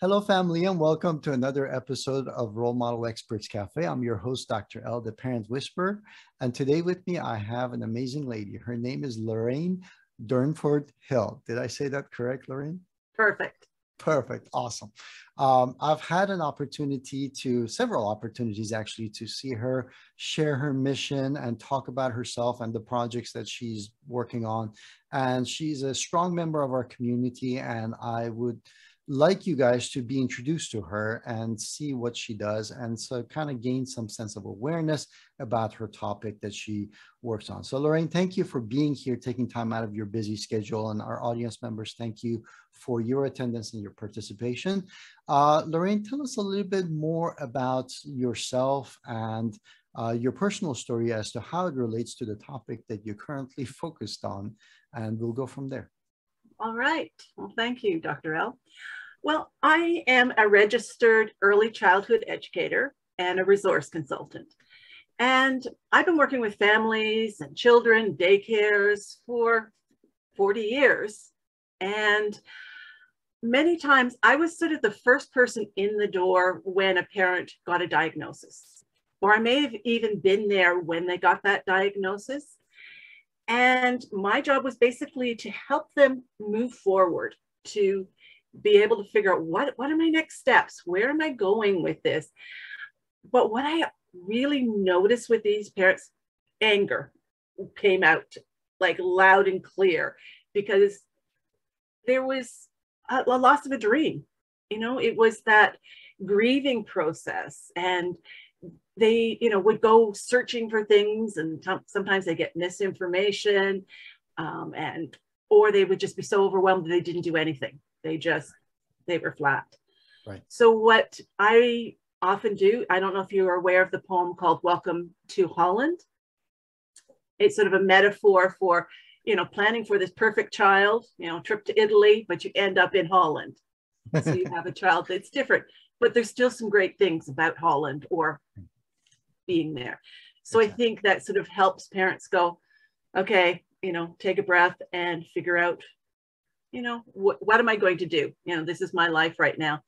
Hello, family, and welcome to another episode of Role Model Experts Cafe. I'm your host, Dr. L, the Parent Whisperer. And today with me, I have an amazing lady. Her name is Lorraine Durnford-Hill. Did I say that correct, Lorraine? Perfect. Perfect. Awesome. I've had several opportunities actually, to see her share her mission and talk about herself and the projects that she's working on. And she's a strong member of our community, and I would like you guys to be introduced to her and see what she does, and so kind of gain some sense of awareness about her topic that she works on. So Lorraine, thank you for being here, taking time out of your busy schedule, and our audience members, thank you for your attendance and your participation. Lorraine, tell us a little bit more about yourself and your personal story as to how it relates to the topic that you're currently focused on, and we'll go from there. All right. Well, thank you, Dr. L. Well, I am a registered early childhood educator and a resource consultant. And I've been working with families and children, daycares for 40 years. And many times I was sort of the first person in the door when a parent got a diagnosis, or I may have even been there when they got that diagnosis. And my job was basically to help them move forward, to be able to figure out what are my next steps? Where am I going with this? But what I really noticed with these parents, anger came out like loud and clear, because there was a loss of a dream. You know, it was that grieving process, and they, would go searching for things, and sometimes they get misinformation, or they would just be so overwhelmed that they didn't do anything. They were flat. Right. So what I often do, I don't know if you are aware of the poem called Welcome to Holland. It's sort of a metaphor for, planning for this perfect child, trip to Italy, but you end up in Holland. So you have a child that's different, but there's still some great things about Holland or being there. So exactly. I think that sort of helps parents go, okay, take a breath and figure out, what am I going to do? This is my life right now.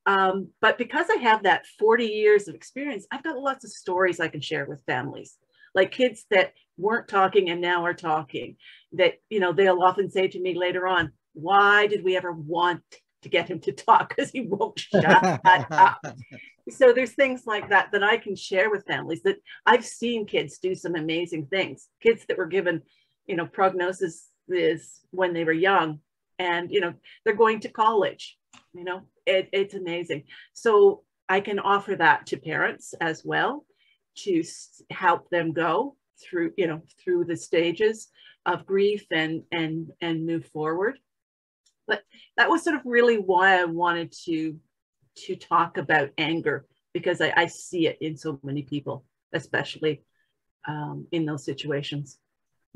But because I have that 40 years of experience, I've got lots of stories I can share with families, like kids that weren't talking and now are talking, that, they'll often say to me later on, why did we ever want to get him to talk? Because he won't shut up. So there's things like that that I can share with families, that I've seen kids do some amazing things, kids that were given, prognosis is when they were young, and they're going to college. It's amazing. So I can offer that to parents as well, to help them go through through the stages of grief and move forward. But that was sort of really why I wanted to talk about anger, because I see it in so many people, especially in those situations.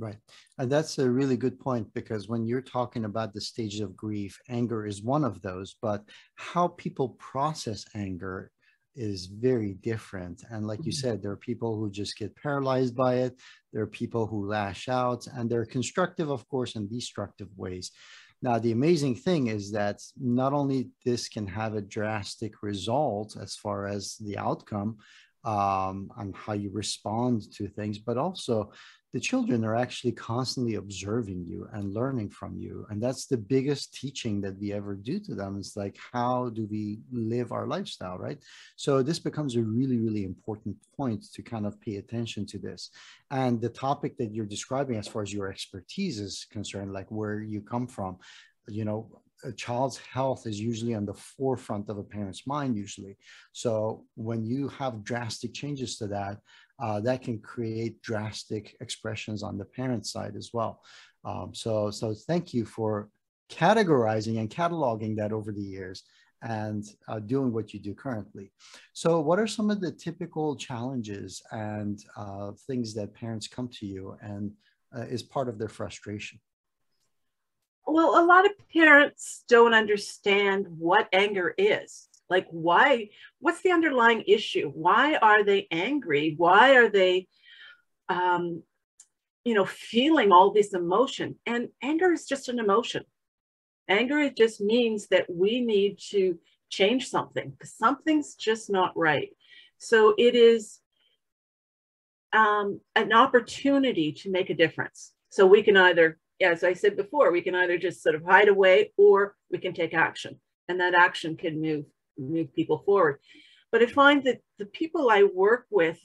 Right. And that's a really good point, because when you're talking about the stages of grief, anger is one of those, but how people process anger is very different. And like you said, there are people who just get paralyzed by it. There are people who lash out, and they're constructive, of course, and destructive ways. Now, the amazing thing is that not only this can have a drastic result as far as the outcome, and how you respond to things, but also the children are actually constantly observing you and learning from you. And that's the biggest teaching that we ever do to them. It's like, how do we live our lifestyle, right? So this becomes a really, really important point to kind of pay attention to this. And the topic that you're describing as far as your expertise is concerned, like where you come from, a child's health is usually on the forefront of a parent's mind usually. So when you have drastic changes to that, that can create drastic expressions on the parent side as well. So thank you for categorizing and cataloging that over the years, and doing what you do currently. So what are some of the typical challenges and things that parents come to you and is part of their frustration? Well, a lot of parents don't understand what anger is. Like, why? What's the underlying issue? Why are they angry? Why are they, feeling all this emotion? And anger is just an emotion. Anger, it just means that we need to change something because something's just not right. So it is an opportunity to make a difference. So we can either, as I said before, we can either just sort of hide away, or we can take action, and that action can move people forward. But I find that the people I work with,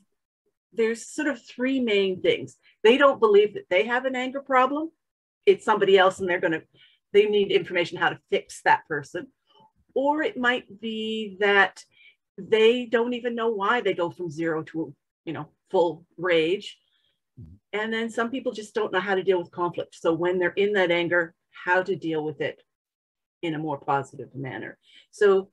there's sort of three main things. They don't believe that they have an anger problem. It's somebody else, and they need information how to fix that person. Or it might be that they don't even know why they go from zero to, full rage. And then some people just don't know how to deal with conflict. So when they're in that anger, how to deal with it in a more positive manner. So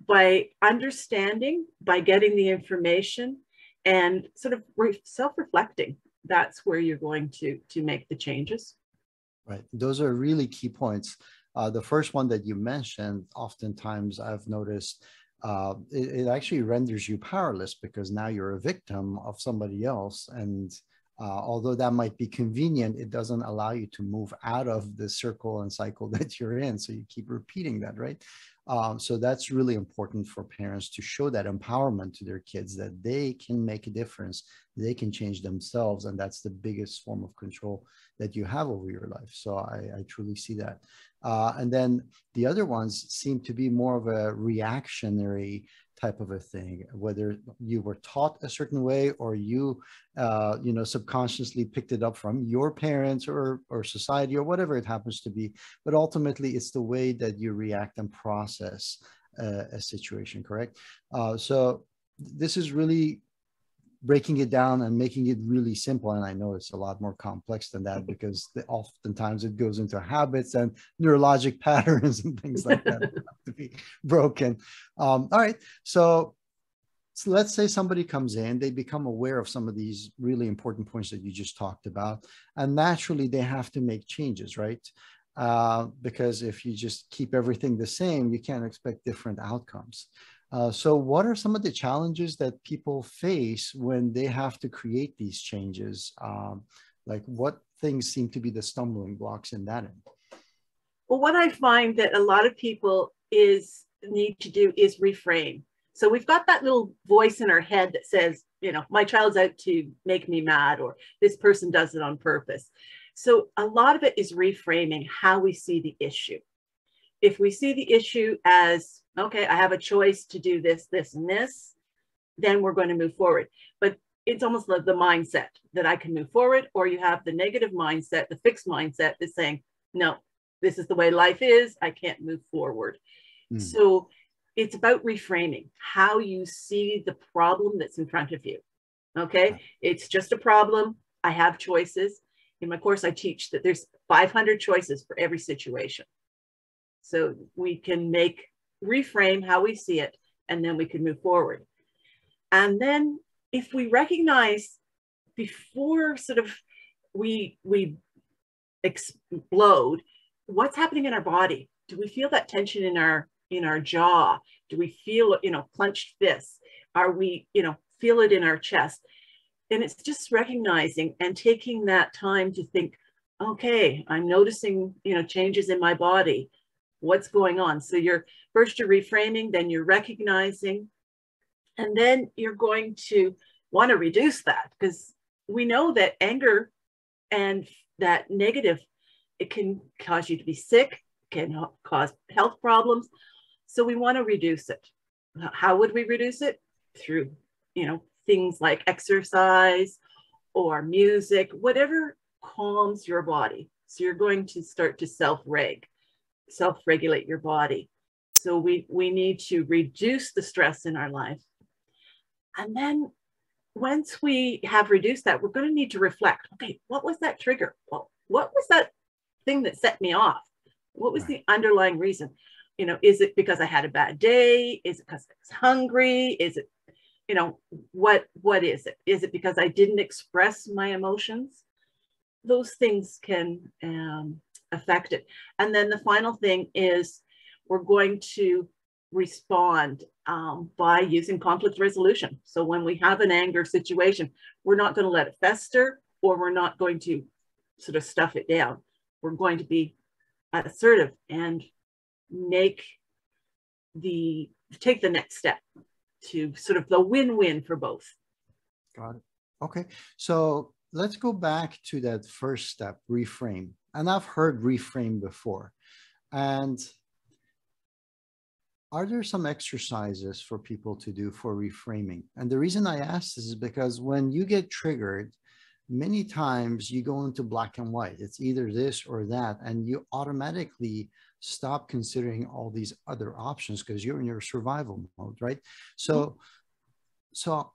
by understanding, by getting the information and sort of self-reflecting, that's where you're going to make the changes. Right. Those are really key points. The first one that you mentioned, oftentimes I've noticed it actually renders you powerless because now you're a victim of somebody else. And although that might be convenient, it doesn't allow you to move out of the circle and cycle that you're in. So you keep repeating that, right? So that's really important for parents to show that empowerment to their kids, that they can make a difference, they can change themselves. And that's the biggest form of control that you have over your life. So I truly see that. And then the other ones seem to be more of a reactionary type of a thing, whether you were taught a certain way or you, subconsciously picked it up from your parents or society or whatever it happens to be. But ultimately, it's the way that you react and process a situation, correct? So this is really breaking it down and making it really simple. And I know it's a lot more complex than that because oftentimes it goes into habits and neurologic patterns and things like that have to be broken. All right. So let's say somebody comes in, they become aware of some of these really important points that you just talked about, and naturally they have to make changes, right? Because if you just keep everything the same, you can't expect different outcomes. So what are some of the challenges that people face when they have to create these changes? Like what things seem to be the stumbling blocks in that end? Well, what I find that a lot of people need to do is reframe. So we've got that little voice in our head that says, my child's out to make me mad, or this person does it on purpose. So a lot of it is reframing how we see the issue. If we see the issue as, okay, I have a choice to do this, this, and this, then we're going to move forward. But it's almost like the mindset that I can move forward, or you have the negative mindset, the fixed mindset that's saying, no, this is the way life is, I can't move forward. So it's about reframing how you see the problem that's in front of you. Okay, it's just a problem. I have choices. In my course, I teach that there's 500 choices for every situation. So we can reframe how we see it, and then we can move forward. And then if we recognize before sort of we explode, what's happening in our body? Do we feel that tension in our jaw? Do we feel, clenched fists? Are we, feel it in our chest? And it's just recognizing and taking that time to think, okay, I'm noticing, changes in my body. What's going on? So you're reframing, then you're recognizing, and then you're going to want to reduce that, because we know that anger and that negative, it can cause you to be sick, can cause health problems. So we want to reduce it. How would we reduce it? Through, things like exercise or music, whatever calms your body. So you're going to start to self-regulate your body. So we need to reduce the stress in our life. And then once we have reduced that, we're going to need to reflect. Okay, what was that trigger? Well, what was that thing that set me off? What was the underlying reason? Is it because I had a bad day? Is it because I was hungry? Is it, what is it? Is it because I didn't express my emotions? Those things can affect it. And then the final thing is we're going to respond by using conflict resolution. So when we have an anger situation, we're not going to let it fester, or we're not going to sort of stuff it down. We're going to be assertive and take the next step to sort of the win-win for both. Got it. Okay. So let's go back to that first step, reframe. And I've heard reframe before. And are there some exercises for people to do for reframing? And the reason I ask this is because when you get triggered, many times you go into black and white. It's either this or that, and you automatically stop considering all these other options because you're in your survival mode, right? So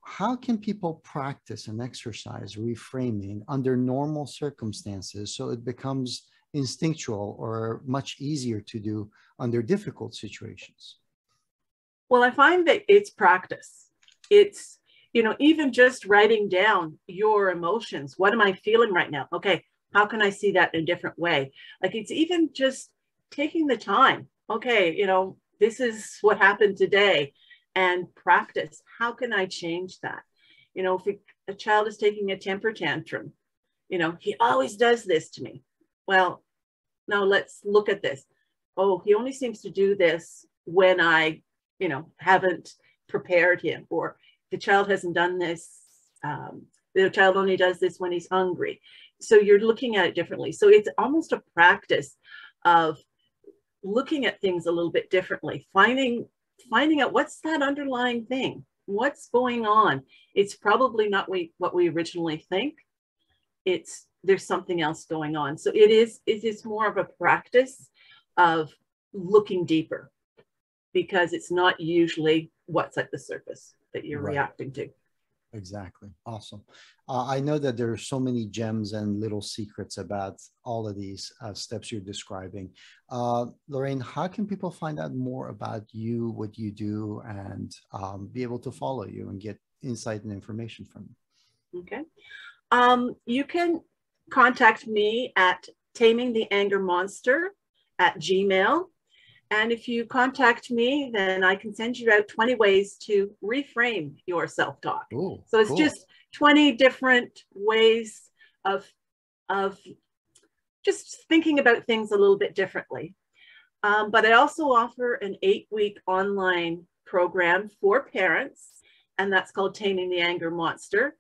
how can people practice and exercise reframing under normal circumstances so it becomes instinctual or much easier to do under difficult situations? Well, I find that it's practice. It's, even just writing down your emotions. What am I feeling right now? Okay, how can I see that in a different way? Like, it's even just taking the time. Okay, this is what happened today, and practice. How can I change that? If a child is taking a temper tantrum, he always does this to me. Well, now let's look at this. Oh, he only seems to do this when I, haven't prepared him, or the child hasn't done this. The child only does this when he's hungry. So you're looking at it differently. So it's almost a practice of looking at things a little bit differently, finding out what's that underlying thing, what's going on. It's probably not what we originally think. There's something else going on. So it is more of a practice of looking deeper, because it's not usually what's at the surface that you're reacting to. Exactly. Awesome. I know that there are so many gems and little secrets about all of these steps you're describing. Lorraine, how can people find out more about you, what you do, and be able to follow you and get insight and information from you? Okay. You can contact me at tamingtheangermonster@gmail.com. And if you contact me, then I can send you out 20 ways to reframe your self-talk. So it's just 20 different ways of just thinking about things a little bit differently. But I also offer an 8-week online program for parents, and that's called Taming the Anger Monster.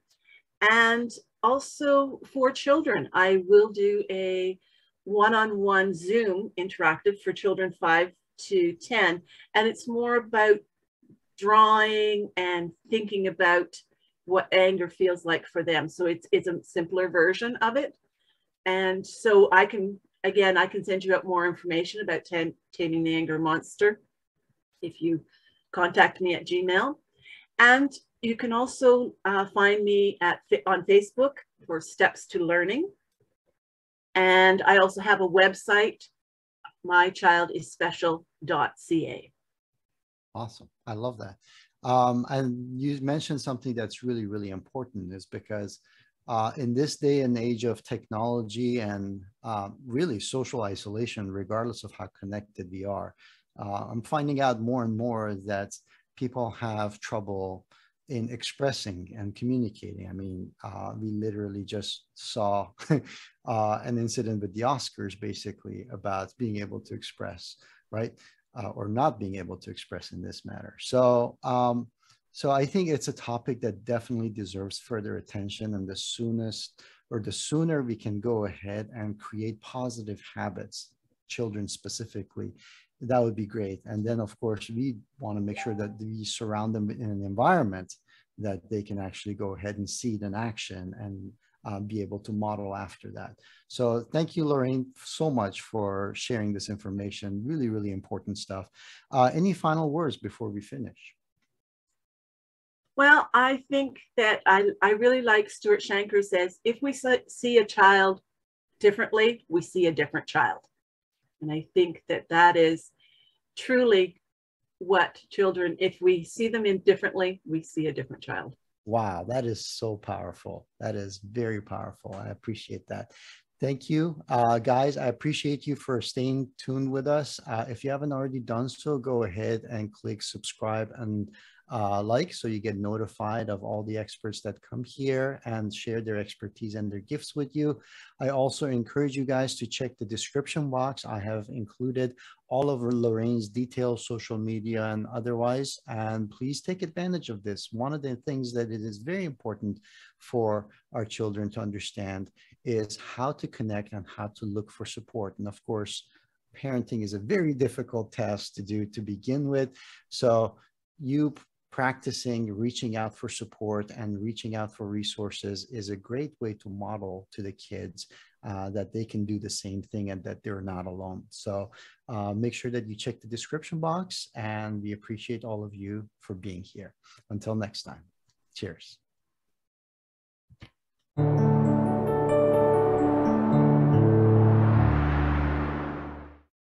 And also for children, I will do a one-on-one Zoom interactive for children 5 to 10, and it's more about drawing and thinking about what anger feels like for them. So it's a simpler version of it. And so I can send you out more information about Taming the Anger Monster if you contact me at Gmail. And you can also find me on Facebook for Steps to Learning. And I also have a website, mychildisspecial.ca. Awesome. I love that. And you mentioned something that's really, really important, is because in this day and age of technology and really social isolation, regardless of how connected we are, I'm finding out more and more that people have trouble in expressing and communicating. I mean, we literally just saw an incident with the Oscars, basically, about being able to express, right? Or not being able to express in this matter. So, so I think it's a topic that definitely deserves further attention, and the sooner we can go ahead and create positive habits, children specifically, that would be great. And then, of course, we want to make sure that we surround them in an environment that they can actually go ahead and see it in action and be able to model after that. So thank you, Lorraine, so much for sharing this information. Really, really important stuff. Any final words before we finish? Well, I think that I really like Stuart Shanker says, if we see a child differently, we see a different child. And I think that is truly what children, if we see them differently, we see a different child. Wow, that is so powerful. That is very powerful. I appreciate that. Thank you, guys. I appreciate you for staying tuned with us. If you haven't already done so, go ahead and click subscribe and like, so you get notified of all the experts that come here and share their expertise and their gifts with you. I also encourage you guys to check the description box. I have included all of Lorraine's details, social media and otherwise, and please take advantage of this. One of the things that it is very important for our children to understand is how to connect and how to look for support. And of course, parenting is a very difficult task to do to begin with. So you practicing reaching out for support and reaching out for resources is a great way to model to the kids that they can do the same thing and that they're not alone. So make sure that you check the description box, and we appreciate all of you for being here. Until next time, cheers.